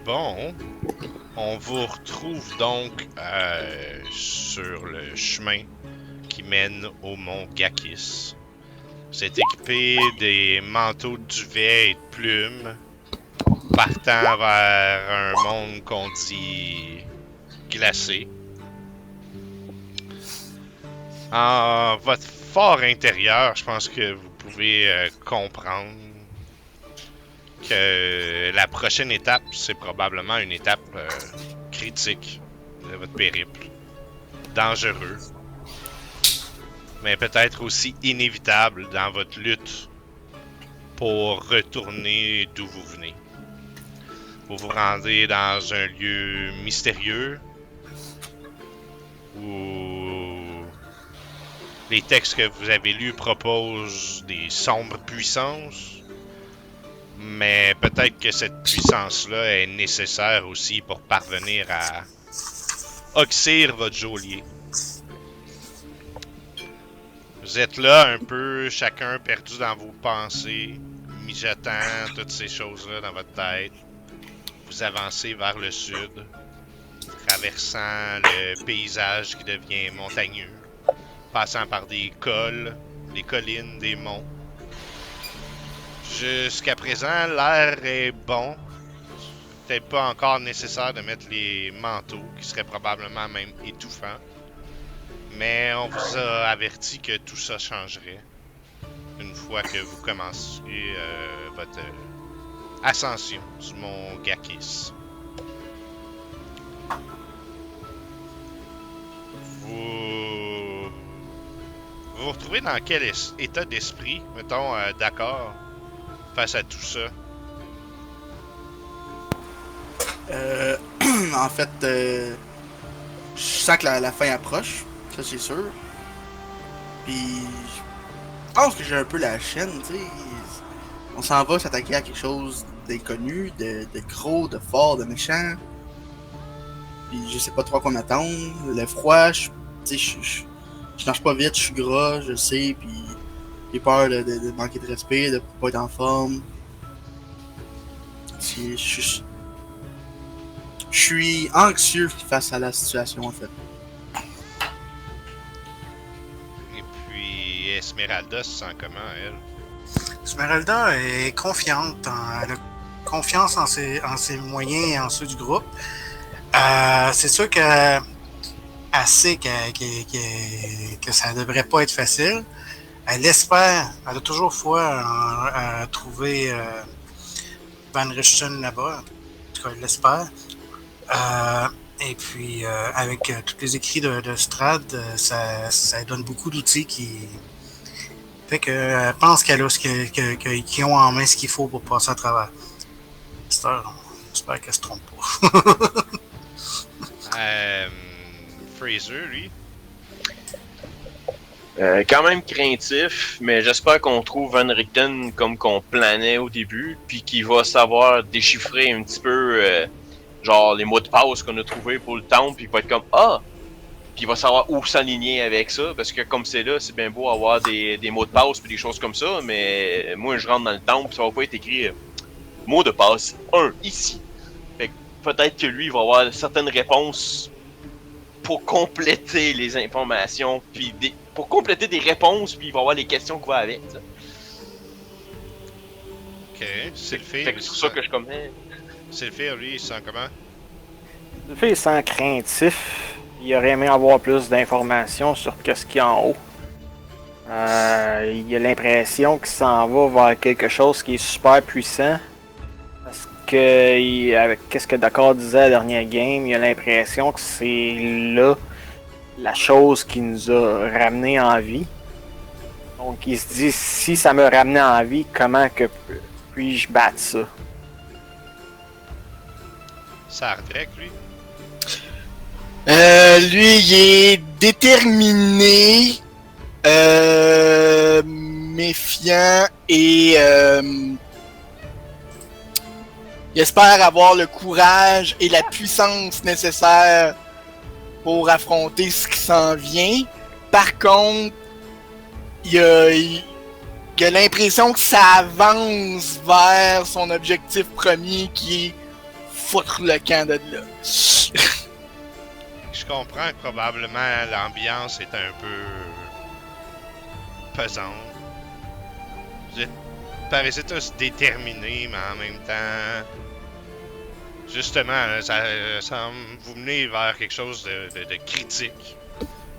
Bon, on vous retrouve donc sur le chemin qui mène au mont Gakis. Vous êtes équipé des manteaux de duvet et de plumes, partant vers un monde qu'on dit glacé. En votre fort intérieur, je pense que vous pouvez comprendre que la prochaine étape, c'est probablement une étape critique de votre périple. Dangereux, mais peut-être aussi inévitable dans votre lutte pour retourner d'où vous venez. Vous vous rendez dans un lieu mystérieux où les textes que vous avez lus proposent des sombres puissances, mais peut-être que cette puissance-là est nécessaire aussi pour parvenir à oxyre votre geôlier. Vous êtes là un peu, chacun perdu dans vos pensées, mijotant toutes ces choses-là dans votre tête. Vous avancez vers le sud, traversant le paysage qui devient montagneux, passant par des cols, des collines, des monts. Jusqu'à présent, l'air est bon. Peut-être pas encore nécessaire de mettre les manteaux, qui seraient probablement même étouffants. Mais on vous a averti que tout ça changerait une fois que vous commencerez votre ascension du mont Gakis. Vous vous retrouvez dans quel état d'esprit, mettons, d'accord, face à tout ça? En fait, je sens que la fin approche, ça c'est sûr. Puis, je pense que j'ai un peu la chaîne, tu sais. On s'en va s'attaquer à quelque chose d'inconnu, de gros, de fort, de méchant. Puis, je sais pas trop à quoi m'attendre. Le froid, tu sais, je marche pas vite, je suis gras, je sais. Puis, j'ai peur de manquer de respect, de pas être en forme. Je suis anxieux face à la situation, en fait. Et puis, Esmeralda se sent comment, elle? Esmeralda est confiante, elle a confiance en ses moyens et en ceux du groupe. C'est sûr qu'elle sait que ça devrait pas être facile. Elle espère, elle a toujours foi à trouver Van Richten là-bas. En tout cas, elle l'espère. Et puis, avec tous les écrits de Strad, ça donne beaucoup d'outils qui fait qu'elle pense qu'elle a qu'ils ont en main ce qu'il faut pour passer à travers. J'espère qu'elle se trompe pas. Fraser, lui? Quand même craintif, mais j'espère qu'on trouve Van Richten comme qu'on planait au début, puis qu'il va savoir déchiffrer un petit peu genre les mots de passe qu'on a trouvés pour le temple, puis il va être comme ah, puis il va savoir où s'aligner avec ça, parce que comme c'est là, c'est bien beau avoir des mots de passe puis des choses comme ça, mais moi je rentre dans le temple, ça va pas être écrit mot de passe 1 ici. Fait que peut-être que lui il va avoir certaines réponses pour compléter les informations, puis pour compléter des réponses, puis il va y avoir les questions qui vont avec. Ça. Ok, Sylphie. Fait que c'est pour ça que je commence. Sylphie, lui, il se sent comment? Sylphie, il sent craintif. Il aurait aimé avoir plus d'informations sur ce qu'il y a en haut. Il a l'impression qu'il s'en va vers quelque chose qui est super puissant. Parce que, avec ce que Dakar disait à la dernière game, il a l'impression que c'est là la chose qui nous a ramené en vie. Donc il se dit, si ça me ramenait en vie, comment que puis-je battre ça? Sardrek, lui? Lui, il est déterminé, méfiant et il espère avoir le courage et la puissance nécessaires pour affronter ce qui s'en vient. Par contre, il a l'impression que ça avance vers son objectif premier qui est foutre le camp de là. Je comprends que probablement l'ambiance est un peu pesante. Vous paraissez tous déterminés, mais en même temps, justement, là, ça semble vous mener vers quelque chose de critique.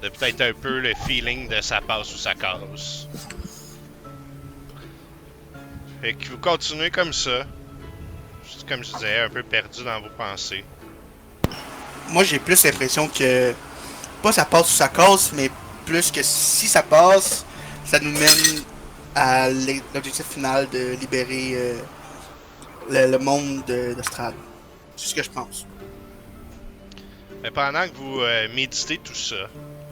De peut-être un peu le feeling de ça passe ou ça casse. Fait que vous continuez comme ça. Juste comme je disais, un peu perdu dans vos pensées. Moi, j'ai plus l'impression que, pas ça passe ou ça casse, mais plus que si ça passe, ça nous mène à l'objectif final de libérer le monde d'Australie. C'est ce que je pense. Mais pendant que vous méditez tout ça,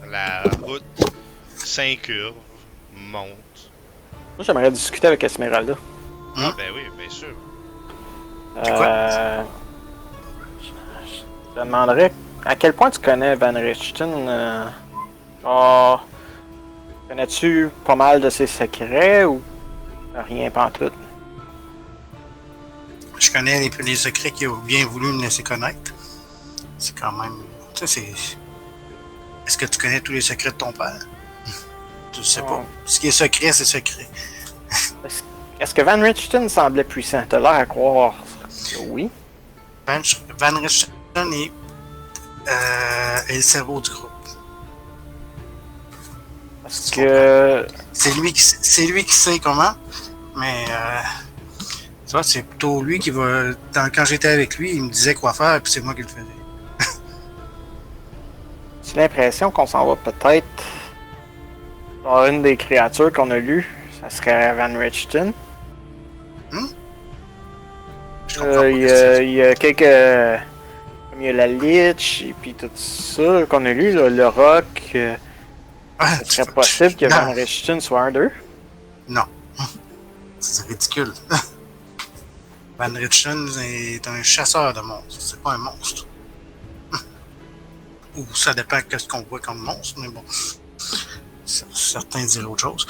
la route s'incurve, monte. Moi, j'aimerais discuter avec Esmeralda. Ah ben oui, bien sûr. Je te demanderais à quel point tu connais Van Richten. Connais-tu pas mal de ses secrets ou rien pantoute? Je connais les secrets qu'il a bien voulu me laisser connaître. C'est quand même... Tu sais, c'est... Est-ce que tu connais tous les secrets de ton père? Je sais pas. Ce qui est secret, c'est secret. Est-ce que Van Richten semblait puissant? T'as l'air à croire que oui. Van Richten est le cerveau du groupe. Parce que... C'est lui qui sait comment, mais tu vois, c'est plutôt lui qui va... Quand j'étais avec lui, il me disait quoi faire, puis c'est moi qui le faisais. J'ai l'impression qu'on s'en va peut-être dans une des créatures qu'on a lues. Ça serait Van Richten. Je comprends pas ce que Il y a quelques... Comme il y a la Lich et puis tout ça qu'on a lu, là, le Rock. Ah, Ce serait possible que Van Richten soit un d'eux? Non. C'est ridicule. Van Richten est un chasseur de monstres, c'est pas un monstre. Ou ça dépend de ce qu'on voit comme monstre, mais bon. Certains diraient autre chose.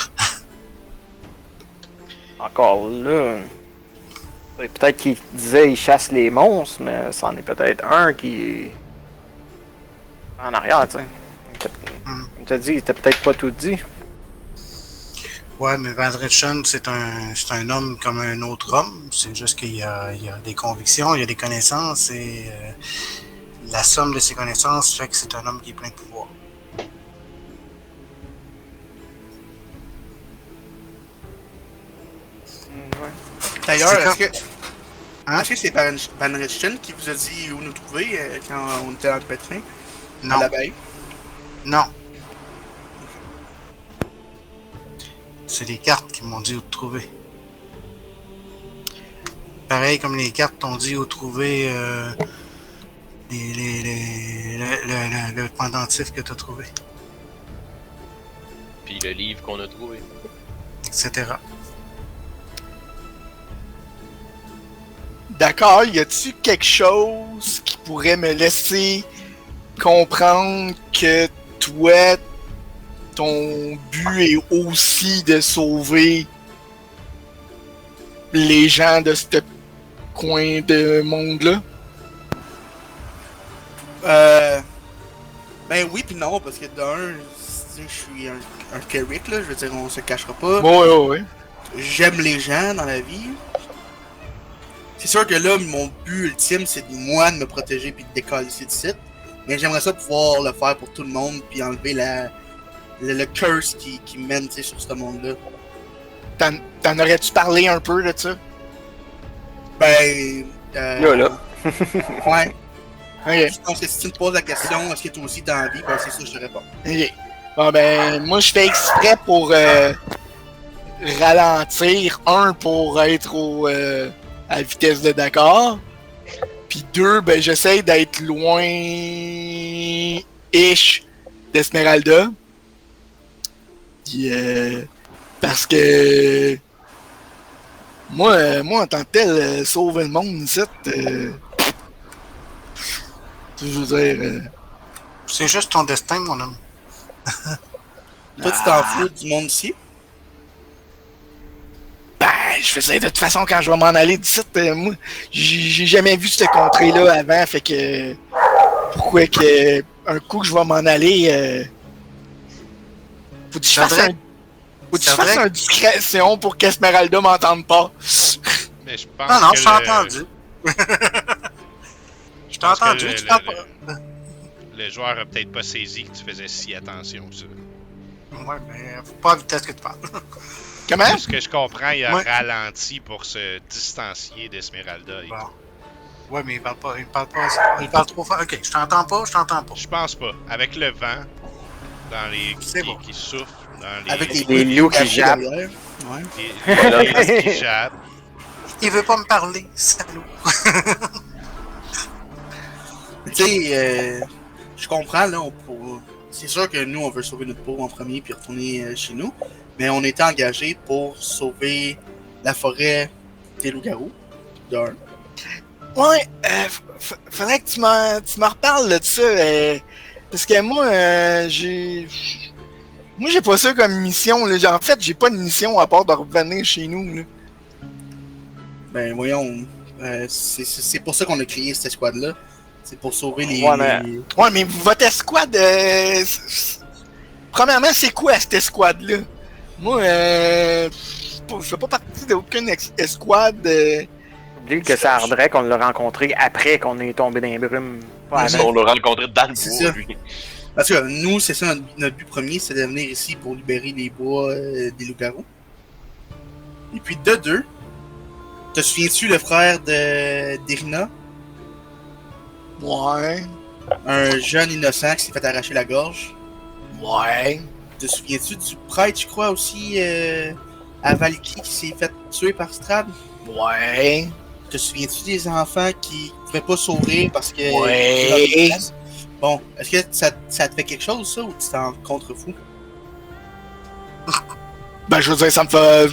Encore là. Peut-être qu'il disait qu'il chasse les monstres, mais c'en est peut-être un qui est en arrière, tu sais. Comme tu as dit, il t'a peut-être pas tout dit. Ouais, mais Van Richten, c'est un homme comme un autre homme. C'est juste qu'il y a des convictions, il y a des connaissances et la somme de ses connaissances fait que c'est un homme qui est plein de pouvoir. D'ailleurs, C'est est-ce que c'est Van Richten qui vous a dit où nous trouver quand on était dans le pétrin? Non. À la baie? Non. C'est les cartes qui m'ont dit où te trouver. Pareil comme les cartes t'ont dit où trouver le pendentif que tu as trouvé, Puis le livre qu'on a trouvé. etc. D'accord, y a-tu quelque chose qui pourrait me laisser comprendre que toi, ton but est aussi de sauver les gens de ce coin de monde-là? Ben oui puis non, parce que d'un, je suis un cleric, là, je veux dire, on se cachera pas. Ouais. J'aime les gens dans la vie. C'est sûr que là, mon but ultime, c'est moi de me protéger puis de décoller ici de site. Mais j'aimerais ça pouvoir le faire pour tout le monde puis enlever le curse qui mène sur ce monde-là. T'en aurais-tu parlé un peu de ça? Ben... Là. Ouais. Ok. Je pense que si tu me poses la question, est-ce que toi aussi t'as envie, ben c'est ça que je te réponds. Ok. Bon ben, moi je fais exprès pour ralentir. Un, pour être à vitesse de Dakar. Puis deux, ben j'essaie d'être loin-ish d'Esmeralda. Puis parce que moi en tant que tel, sauver le monde ici, je veux dire... C'est juste ton destin, mon homme. Toi, tu t'en fous du monde ici? Ben, je faisais de toute façon quand je vais m'en aller d'ici, moi, j'ai jamais vu cette contrée-là avant, fait que pourquoi que un coup que je vais m'en aller, faut que je fasse une discrétion pour qu'Esmeralda m'entende pas. Mais je pense Non, que je t'ai entendu. Je t'ai pense que entendu, tu parles pas. le joueur a peut-être pas saisi que tu faisais si attention que ça. Ouais, mais faut pas à la vitesse que tu parles. Comment? De ce que je comprends, il a Ouais. ralenti pour se distancier d'Esmeralda. et Bon. tout. Ouais, mais il parle pas, il parle trop fort. Ok, je t'entends pas. Je pense pas. Avec le vent dans les C'est bon. qui souffle, dans les Avec Les loups qui cachés jappent. derrière. Ouais. les qui jappent. Il veut pas me parler, salaud. Tu sais, je comprends, là, c'est sûr que nous, on veut sauver notre peau en premier puis retourner chez nous, mais on était engagé pour sauver la forêt des loups-garous, d'un. Ouais, faudrait que tu m'en reparles là, de ça, parce que moi, j'ai pas ça comme mission, là. En fait, j'ai pas de mission à part de revenir chez nous, là. Ben, voyons, c'est pour ça qu'on a créé cette escouade-là. C'est pour sauver les... Ouais, mais- Ouais, mais votre escouade, premièrement, c'est quoi cette escouade-là? Moi, je fais pas partie d'aucune escouade. Oublie que ça arderait qu'on l'a rencontré après qu'on est tombé dans les brumes. Pas avant. On l'a rencontré dans le C'est bois, ça. lui. Parce que nous, c'est ça, notre but premier, c'est de venir ici pour libérer les bois des loups-garous. Et puis, de deux, te souviens-tu le frère d'Irina? Ouais, Un jeune innocent qui s'est fait arracher la gorge. ouais. Te souviens-tu du prêtre, je crois, aussi, à Valky, qui s'est fait tuer par Strad? Ouais. Te souviens-tu des enfants qui ne pouvaient pas s'ouvrir parce que... Ouais. Bon, est-ce que ça te fait quelque chose, ça, ou tu t'en contrefous? Ben, je veux dire, ça me fait.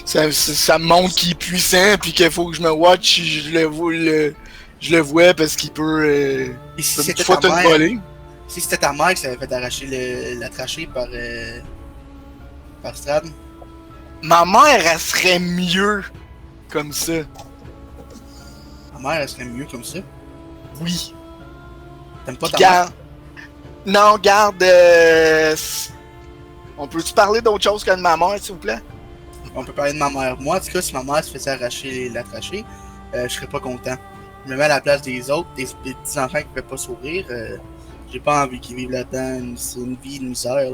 Ça me montre qu'il est puissant, puis qu'il faut que je me watch si je le vois parce qu'il peut. Et si peut c'était me foutre ta une mère, volée. si c'était ta mère qui s'avait fait arracher la trachée par Strad, Ma mère, elle serait mieux comme ça. ta mère, elle serait mieux comme ça. Oui. T'aimes pas ta mère? Garde. Non, garde. On peut-tu parler d'autre chose que de ma mère, s'il vous plaît? On peut parler de ma mère. Moi, en tout cas, si ma mère se faisait arracher la trachée, je serais pas content. Je me mets à la place des autres, des petits enfants qui ne pouvaient pas s'ouvrir. J'ai pas envie qu'ils vivent là-dedans. C'est une vie de misère. Là.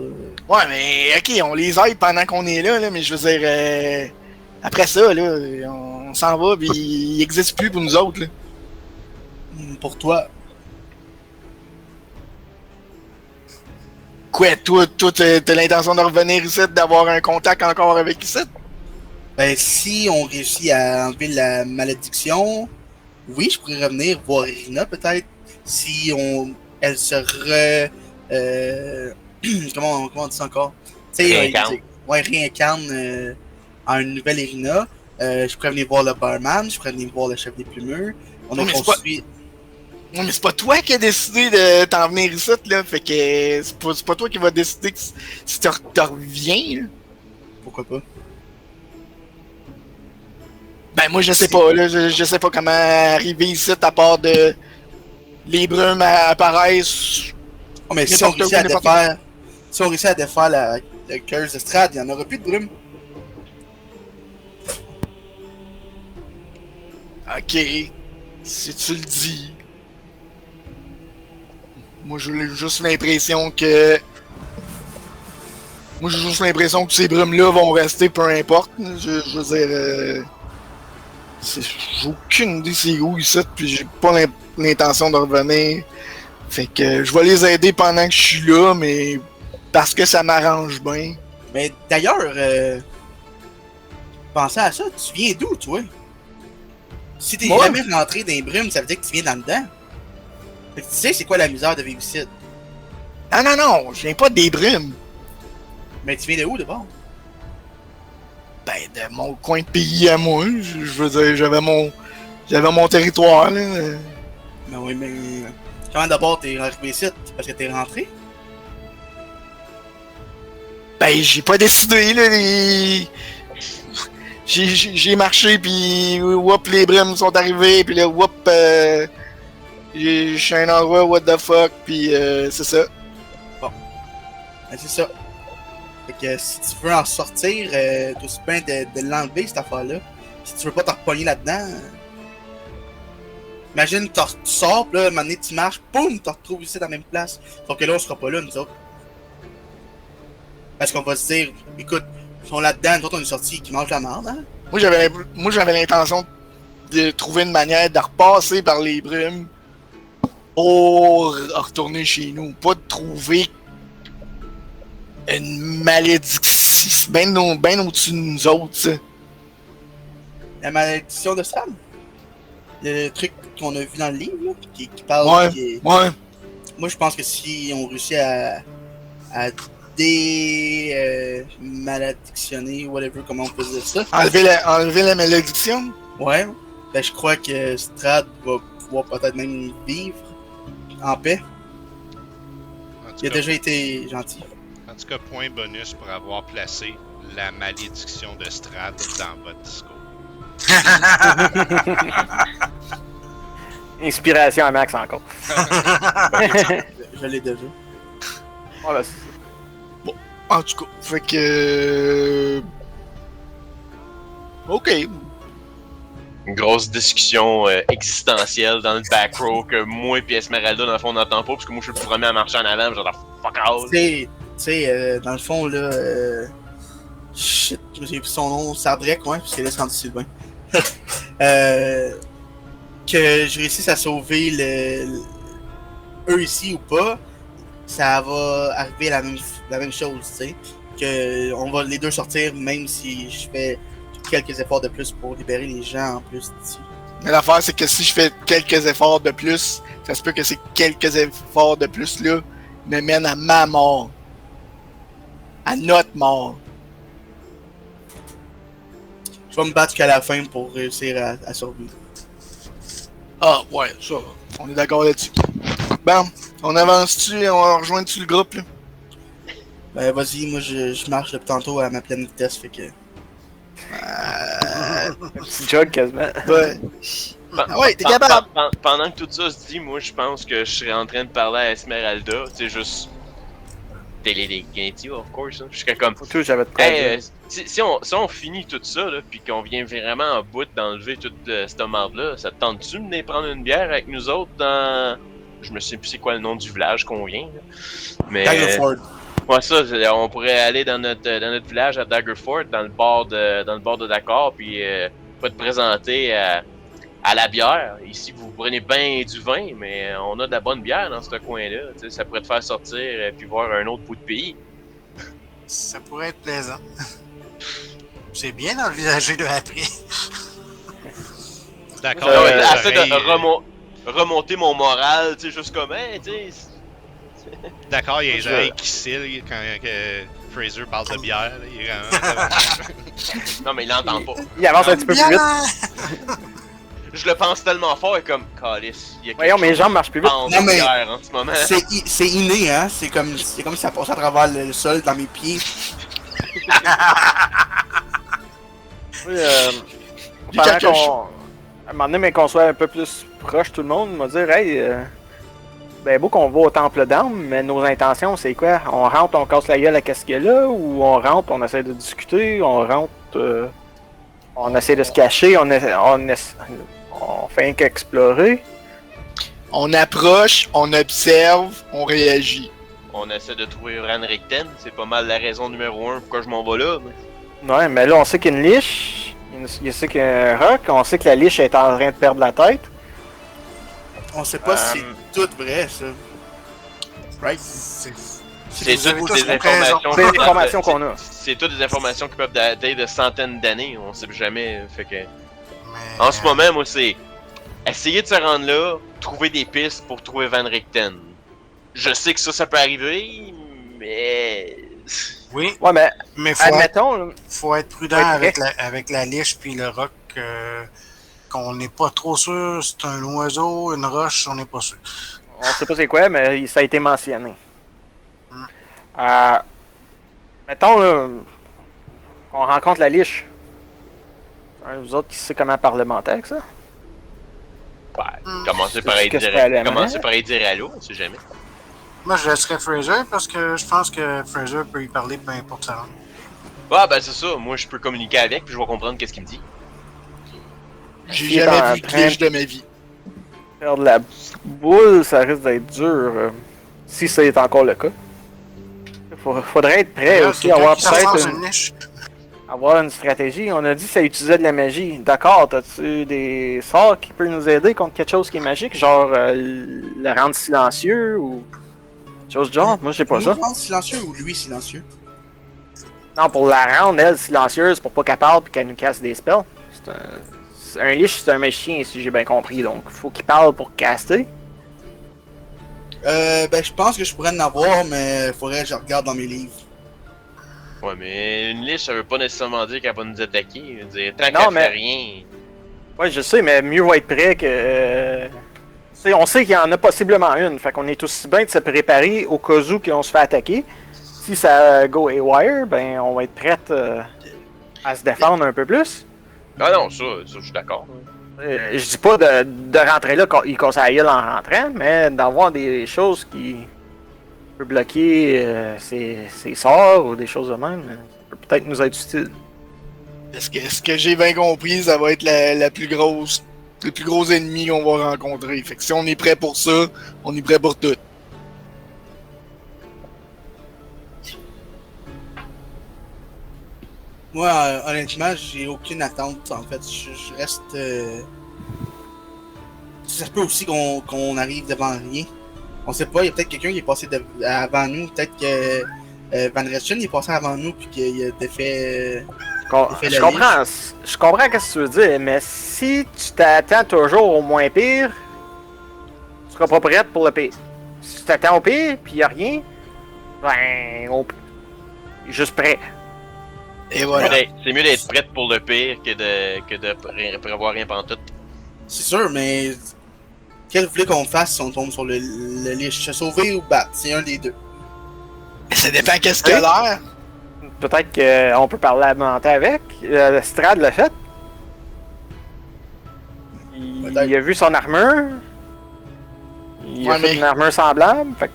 Ouais, mais ok, on les aide pendant qu'on est là, mais je veux dire. Après ça, là, on s'en va, pis il n'existe plus pour nous autres, là. Pour toi, Quoi, toi, t'as l'intention de revenir ici, d'avoir un contact encore avec ici? ben, si on réussit à enlever la malédiction, oui, je pourrais revenir voir Irina peut-être. Si elle se comment on dit ça encore? Tu sais, Réincarne. réincarne en une nouvelle Irina. Je pourrais venir voir le barman, je pourrais venir voir le chef des plumeux. On a Mais c'est construit. Non, mais c'est pas toi qui as décidé de t'en venir ici, là. Fait que c'est pas toi qui vas décider que si tu reviens, là. Pourquoi pas? Ben, moi, je sais pas, là. Je sais pas comment arriver ici, à part de. Les brumes apparaissent. Oh, mais si on réussit à défaire le curse de Strad, il n'y en aura plus de brume. Ok. Si tu le dis. Moi, j'ai juste l'impression que. Moi, j'ai juste l'impression que ces brumes-là vont rester peu importe. Je veux dire. J'ai aucune idée c'est où ici, puis j'ai pas l'intention de revenir. Fait que je vais les aider pendant que je suis là, mais parce que ça m'arrange bien. Mais d'ailleurs, pensez à ça, tu viens d'où, toi? Si t'es Moi? jamais rentré dans les brumes, ça veut dire que tu viens d'en dedans. Fait que tu sais c'est quoi la misère de vivre ici. Non, je viens pas des brumes. Mais tu viens de où, d'abord? Ben, de mon coin de pays à moi. Je veux dire, j'avais mon territoire, là. Ben oui, mais comment d'abord t'es arrivé ici? C'est parce que t'es rentré? Ben, j'ai pas décidé, là. j'ai marché, puis whoop, les brumes sont arrivées, puis là, whoop, je suis à un endroit, what the fuck, puis c'est ça. Ben, c'est ça. Fait que si tu veux en sortir, t'as aussi bien de l'enlever, cette affaire-là. Si tu veux pas te repogner là-dedans. Imagine, tu sors, pis là, un moment donné, tu marches, boum, tu te retrouves ici dans la même place. Sauf que là, on sera pas là, nous autres. Parce qu'on va se dire, écoute, ils sont là-dedans, nous autres, on est sortis, qui mangent la merde, hein. Moi, j'avais l'intention de trouver une manière de repasser par les brumes pour retourner chez nous. Pas de trouver une malédiction bien au-dessus de nous autres, ça. La malédiction de Sam. Le truc qu'on a vu dans le livre, là, qui parle. Ouais. Moi, je pense que si on réussit à malédictionner, whatever, comment on peut dire ça. Enlever la malédiction? Ouais. Ben, je crois que Strad va pouvoir peut-être même vivre en paix. En tout Il a cas, déjà été gentil. En tout cas, point bonus pour avoir placé la malédiction de Strad dans votre discours. Inspiration à Max encore. Je l'ai déjà. Voilà. En tout cas, fait que... Ok. Une grosse discussion existentielle dans le back row que moi et Esmeralda, dans le fond, on n'entend pas parce que moi je suis le premier à marcher en avant, genre fuck out. Tu sais, dans le fond, là. Shit, je me souviens plus son nom, Sardrec, ouais, parce qu'il est rendu Sylvain. Que je réussisse à sauver eux ici ou pas, ça va arriver la même chose, tu sais. Que on va les deux sortir, même si je fais quelques efforts de plus pour libérer les gens en plus d'ici. Mais l'affaire, c'est que si je fais quelques efforts de plus, ça se peut que ces quelques efforts de plus-là me mènent à ma mort. À notre mort. Je vais me battre jusqu'à la fin pour réussir à survivre. Ah, ouais, ça, on est d'accord là-dessus. Bon, on avance-tu, on rejoint-tu le groupe, là? Ben vas-y, moi je marche depuis tantôt à ma pleine vitesse, fait que... Un petit jog quasiment. Ouais. Ah ouais, t'es capable! Pendant que tout ça se dit, moi je pense que je serais en train de parler à Esmeralda, tu sais, juste. Delegating, of course, hein. Je serais comme. Surtout, j'avais de Hey, si on finit tout ça, là, pis qu'on vient vraiment en bout d'enlever toute cette merde-là, ça te tente-tu de venir prendre une bière avec nous autres dans. Je me sais plus c'est quoi le nom du village qu'on vient, là. Mais. Daggerford. Ouais, ça, on pourrait aller dans notre village à Daggerford, dans le bord de Dakar, puis pas te présenter à la bière. Ici, vous prenez bien du vin, mais on a de la bonne bière dans ce coin-là. Tu sais, ça pourrait te faire sortir puis voir un autre bout de pays. Ça pourrait être plaisant. C'est bien d'envisager de après. D'accord. Essaie de remonter mon moral, tu sais, juste comme, hey, tu sais. D'accord, il y a les oreilles qui scillent quand que Fraser parle de bière. Là, il est vraiment... Non, mais il l'entend pas. Il avance un petit peu plus vite. Je le pense tellement fort et comme, calice. Voyons, mes jambes marchent plus vite. Non, Non, mais- bière en ce moment. C'est inné, hein? C'est comme si ça passait à travers le sol dans mes pieds. Oui, J'ai pendant quelque qu'on... À un moment donné, mais qu'on soit un peu plus proche, tout le monde m'a dit, hey, ben beau qu'on va au temple d'armes, mais nos intentions, c'est quoi? On rentre, on casse la gueule à qu'est-ce qu'il y a là, ou on rentre, on essaie de discuter, on rentre, on essaie de se cacher, on fait rien qu'explorer. On approche, on observe, on réagit. On essaie de trouver Van Richten, c'est pas mal la raison numéro 1 pourquoi je m'en vais là. Mais... Ouais, mais là, on sait qu'il y a une liche, on sait qu'il y a un roc, on sait que la liche est en train de perdre la tête. On sait pas si c'est tout vrai, ça. Right? C'est Vous avez toutes tous des raison. informations. C'est des informations qu'on a. C'est toutes des informations qui peuvent dater de centaines d'années, on sait jamais. Fait que. Mais, En ce moment, moi, c'est essayer de se rendre là, trouver des pistes pour trouver Van Richten. Je sais que ça peut arriver, mais. Oui, Ouais, mais mais admettons, là, faut être prudent Faut être avec la liche puis le roc. Qu'on n'est pas trop sûr, c'est un oiseau, une roche, on n'est pas sûr. on sait pas c'est quoi, mais ça a été mentionné. Mettons, là, on rencontre la liche. Vous autres qui savez comment parlementer avec ça? Commencez par y qu'est-ce dire, qu'elle aime, commencez hein? par y dire allô, on sait jamais. Moi, je laisserais Fraser parce que je pense que Fraser peut y parler peu importe ça. Ah, ben c'est ça, moi je peux communiquer avec, puis je vais comprendre qu'est-ce qu'il me dit. J'ai S'il est en jamais vu de train glitch de ma vie. Faire de la boule, ça risque d'être dur. Si c'est encore le cas. Faudrait être prêt aussi, avoir peut-être une niche. avoir une stratégie. On a dit que ça utilisait de la magie. D'accord, t'as-tu des sorts qui peuvent nous aider contre quelque chose qui est magique? Genre le rendre silencieux ou quelque chose de genre? Moi, j'ai pas Nous ça. rendre silencieux ou lui silencieux? Non, pour la rendre, elle, silencieuse, pour pas qu'elle parle et qu'elle nous casse des spells. Un lich, c'est un magicien, si j'ai bien compris. Donc, faut qu'il parle pour caster. Ben, je pense que je pourrais en avoir, mais faudrait que je regarde dans mes livres. Ouais, mais une liche, ça veut pas nécessairement dire qu'elle va nous attaquer. Je veux dire, tant Non, qu'elle mais- fait rien. Ouais, je sais, mais mieux vaut être prêt que. Tu sais, on sait qu'il y en a possiblement une. Fait qu'on est aussi bien de se préparer au cas où qu'on se fait attaquer. Si ça go haywire, ben on va être prête à se défendre un peu plus. Ah non, ça je suis d'accord. Je dis pas de rentrer là, il casse la gueule en rentrant, mais d'avoir des choses qui peuvent bloquer ses sorts ou des choses de même, ça peut peut-être nous être utile. Est-ce que j'ai bien compris, ça va être la plus grosse. Le plus gros ennemi qu'on va rencontrer. Fait que si on est prêt pour ça, on est prêt pour tout. Moi, honnêtement, j'ai aucune attente. En fait, je reste. Ça se peut aussi qu'on arrive devant rien. On sait pas, il y a peut-être quelqu'un qui est passé avant nous. Peut-être que Van Rechten est passé avant nous puis qu'il a fait Je comprends ce que tu veux dire, mais si tu t'attends toujours au moins pire, tu seras pas prête pour le pire. Si tu t'attends au pire puis y a rien, ben juste prêt. Et voilà. C'est mieux d'être prête pour le pire que de prévoir rien pantoute. C'est sûr, mais qu'est-ce que vous voulez qu'on fasse si on tombe sur le lich? Se sauver ou battre? C'est un des deux. Ça dépend qu'est-ce qu'il a l'air. Peut-être qu'on peut parlementer avec. Strad l'a fait. Il a vu son armure. Il a Ouais, fait mais- une armure semblable. Fait que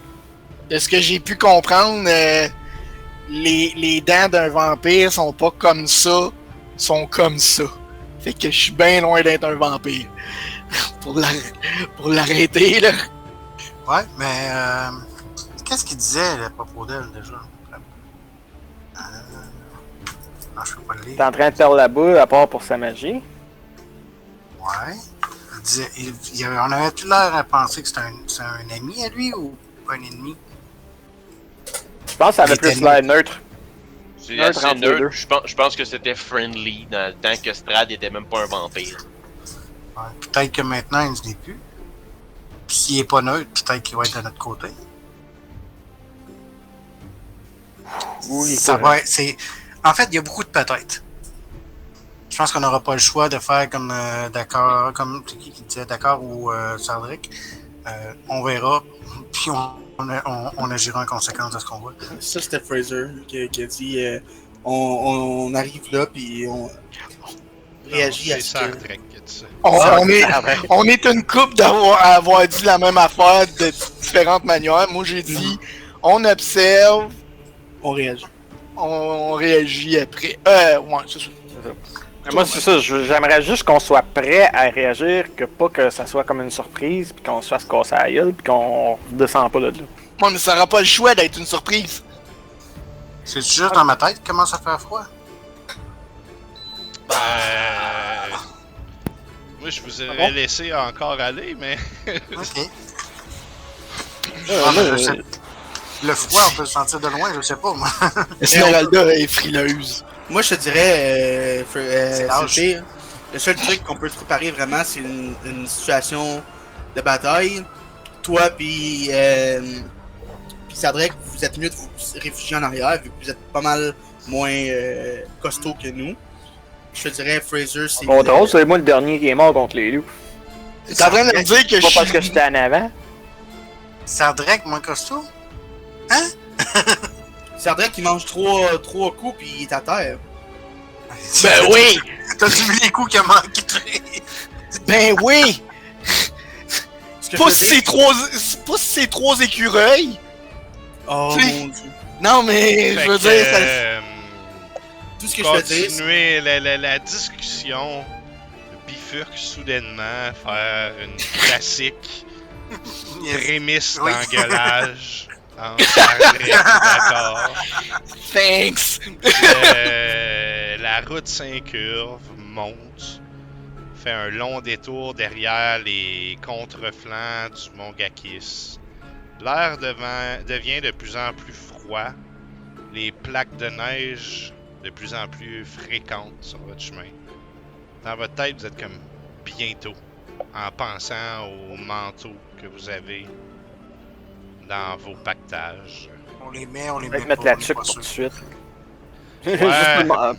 De ce que j'ai pu comprendre, les dents d'un vampire sont pas comme ça, sont comme ça. Fait que je suis bien loin d'être un vampire. pour l'arrêter, là. Ouais, mais qu'est-ce qu'il disait à propos d'elle déjà? Non, je peux pas le il est lire. en train de perdre la boule à part pour sa magie. Ouais. Il disait, on avait-tu l'air à penser que c'est un ami à lui ou un ennemi? Je pense que ça avait Il plus était l'air neutre. C'est Neutre assez entre les deux. neutre. Je pense que c'était friendly dans le temps que Strad était même pas un vampire. Ouais. Peut-être que maintenant, il ne l'est plus. Puis s'il est pas neutre, peut-être qu'il va être de notre côté. Oui, Ça va être- En fait, il y a beaucoup de peut-être. Je pense qu'on n'aura pas le choix de faire comme d'accord, comme c'est qui disait d'accord ou Sardric. On verra, puis on agira en conséquence de ce qu'on voit. Ça, c'était Fraser qui a dit on arrive là, puis on réagit à C'est ce ça, que. Drake, qui a dit ça. On est une couple d'avoir dit la même affaire de différentes manières. Moi, j'ai dit, on observe, On réagit. on réagit après. Ouais, c'est ça. Mais moi, c'est ça. J'aimerais juste qu'on soit prêt à réagir, que pas que ça soit comme une surprise, puis qu'on se fasse casser la gueule, puis qu'on redescend pas de là. Moi, mais ça n'aura pas le choix d'être une surprise. C'est juste dans ma tête qui commence à faire froid. Moi, je vous aurais laissé encore aller, mais Ok. Ah, mais je sais- Le froid, on peut le sentir de loin, je sais pas, moi. Esmeralda est frileuse. Moi, je te dirais, C'est lâche. CP, le seul truc qu'on peut se préparer vraiment, c'est une situation de bataille. Toi, puis Sadrek, vous êtes mieux de vous réfugier en arrière, vu que vous êtes pas mal moins costaud que nous. Je te dirais, Fraser, c'est. Bon, drôle, c'est moi le dernier qui est mort contre les loups. T'es en train de me dire que Pas je parce que suis... j'étais en avant. Sardrec, moins costaud? Sadrek, il mange trois coups, puis il est à terre. Ben oui! T'as-tu vu les coups qu'il a manqué? Ben oui! Ce que Pas je si veux dire- c'est trois écureuils! Oh Tu sais- mon dieu. Non, mais Fait je veux que, dire, ça... Tout ce que je veux dire, c'est- continuer la discussion bifurque soudainement faire une classique prémisse Oui. d'engueulage entre André et d'accord. Thanks! La route Saint-Curve monte, fait un long détour derrière les contreflancs du mont Gakis. L'air devient de plus en plus froid, les plaques de neige de plus en plus fréquentes sur votre chemin. Dans votre tête, vous êtes comme bientôt, en pensant aux manteaux que vous avez dans vos pactages. On les met, on les On met va te mettre pas, la on est tuque pas pour sûr. tout de suite. Juste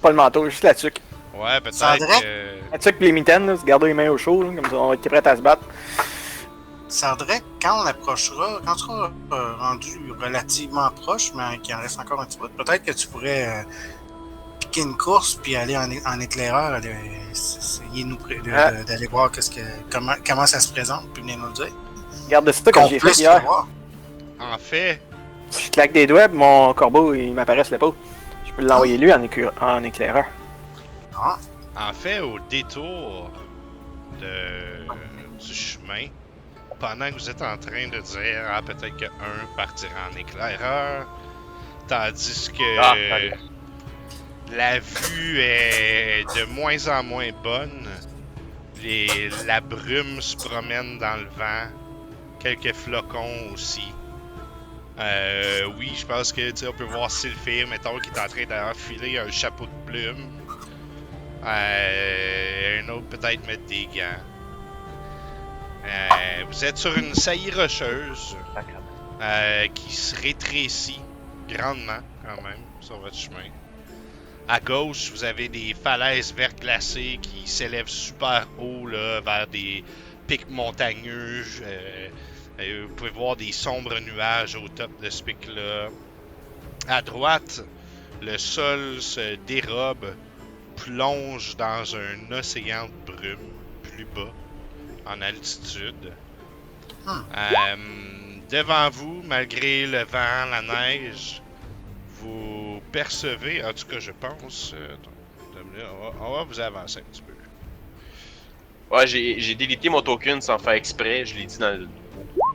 pas le manteau, juste la tuque. Ouais, peut-être Sandra? que... La tuque pis les mitaines, là, se garder les mains au chaud, là, comme ça on va être prêt à se battre. Sandrek, quand on approchera, quand tu seras rendu relativement proche, mais qu'il en reste encore un petit peu, peut-être que tu pourrais piquer une course puis aller en éclaireur, essayer d'aller voir comment ça se présente, puis venir nous le dire. Garde ça comme j'ai fait puisse le hier. voir. En fait, Je claque des doigts, pis mon corbeau il m'apparaît sur l'épaule. Je peux l'envoyer lui en éclaireur. Ah, En fait, au détour du chemin, pendant que vous êtes en train de dire « Ah, peut-être qu'un partira en éclaireur », tandis que la vue est de moins en moins bonne, la brume se promène dans le vent, quelques flocons aussi. Oui, je pense que tu sais, on peut voir Sylphir, mettons, qui est en train d'enfiler un chapeau de plumes. Un autre peut-être mettre des gants. Vous êtes sur une saillie rocheuse qui se rétrécit grandement quand même sur votre chemin. À gauche, vous avez des falaises verglacées qui s'élèvent super haut là, vers des pics montagneux. Vous pouvez voir des sombres nuages au top de ce pic-là. À droite, le sol se dérobe, plonge dans un océan de brume plus bas, en altitude. Devant vous, malgré le vent, la neige, vous percevez, en tout cas je pense, on va vous avancer un petit peu. Ouais, j'ai délité mon token sans faire exprès, je l'ai dit dans le...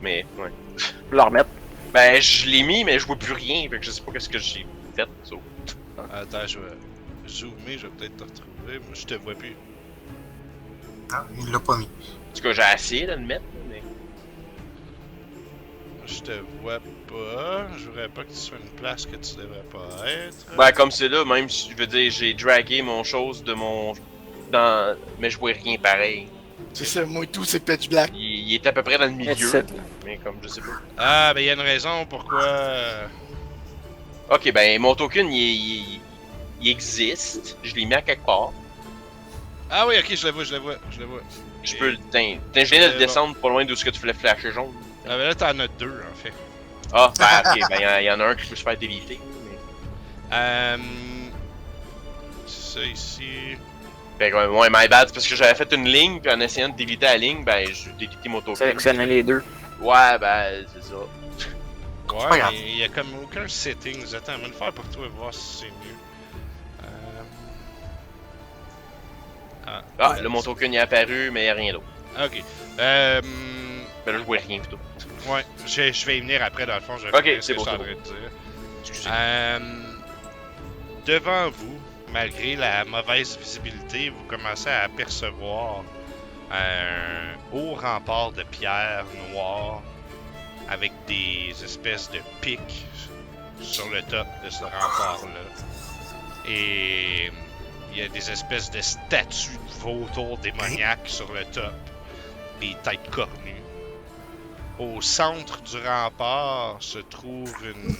Mais, ouais. Je peux le remettre. Ben, je l'ai mis, mais je vois plus rien, fait que je sais pas qu'est-ce que j'ai fait, so. Attends, je vais zoomer, je vais peut-être te retrouver, mais je te vois plus. ah, il l'a pas mis. En tout cas, j'ai essayé de le mettre, mais... Je te vois pas, je voudrais pas que tu sois une place que tu devrais pas être. Ben, comme c'est là, même si, je veux dire, j'ai dragué mon chose de mon... Mais je vois rien pareil. C'est ça, moi et tout, c'est Pitch Black. Il est à peu près dans le milieu, Headset, là. mais comme, je sais pas. Ah, ben il y a une raison pourquoi... Ok, ben, mon token, il existe, je l'ai mis à quelque part. Ah oui, ok, je le vois. Je peux le... Tiens, je viens de le descendre pas loin d'où ce que tu voulais flasher jaune. Ah ben là, t'en as deux, en fait. Ah, ben, ok, ben, il y en a un qui peut se faire déliter, mais... C'est ça ici... Fait que, ouais, my bad, c'est parce que j'avais fait une ligne, puis en essayant de déliter la ligne, ben, j'ai délité mon token. Sélectionner les deux. Ouais, ben, c'est ça. Ouais, pas grave. mais il y a comme aucun settings. Attends, on va le faire pour toi, voir si c'est mieux. Ah, là, mon token est apparu, mais y'a rien d'autre. Ok. Ben là, je vois rien, plutôt. Ouais, je vais y venir après, dans le fond. Je vais Ok, finir ce c'est que bon, je suis en c'est train de dire. Excusez. Devant vous, malgré la mauvaise visibilité, vous commencez à apercevoir un haut rempart de pierre noire avec des espèces de pics sur le top de ce rempart-là. Et il y a des espèces de statues de vautours démoniaques sur le top, des têtes cornues. Au centre du rempart se trouve une